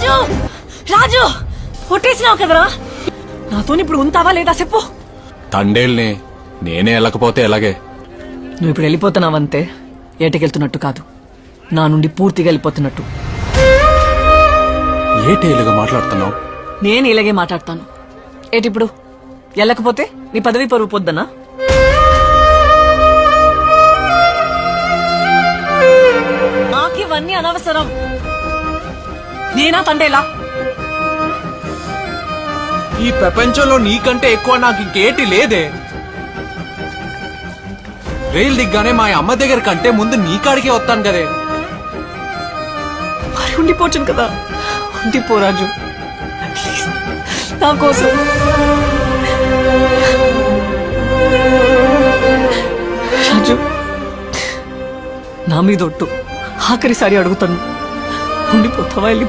రాజు రాజు కొట్టేసినావు కదరా నాతో ఇప్పుడు ఉంటావా లేదా చెప్పు. తండేల్ని నేనే వెళ్ళకపోతే ఎలాగే. నువ్వు ఇప్పుడు వెళ్ళిపోతున్నావంతే ఏటకెళ్తున్నట్టు కాదు, నా నుండి పూర్తిగా వెళ్ళిపోతున్నట్టు. ఏటేలుగా మాట్లాడుతున్నావు? నేను ఇలాగే మాట్లాడతాను. ఏటిప్పుడు వెళ్ళకపోతే నీ పదవి పరువు పొద్దనా? నాకివన్నీ అనవసరం. నేనా తండేలా? ఈ ప్రపంచంలో నీకంటే ఎక్కువ నాకు ఇంకేటి లేదే. రైలు దిగ్గానే మా అమ్మ దగ్గర కంటే ముందు నీ కాడికే వస్తాను కదే. మరి ఉండిపోవచ్చును కదా, ఉండిపో రాజు ప్లీజ్, నా కోసం. రాజు నా మీద ఒట్టు, ఆఖరిసారి అడుగుతాను, ఉండిపోతావా వెళ్ళిపోతావా?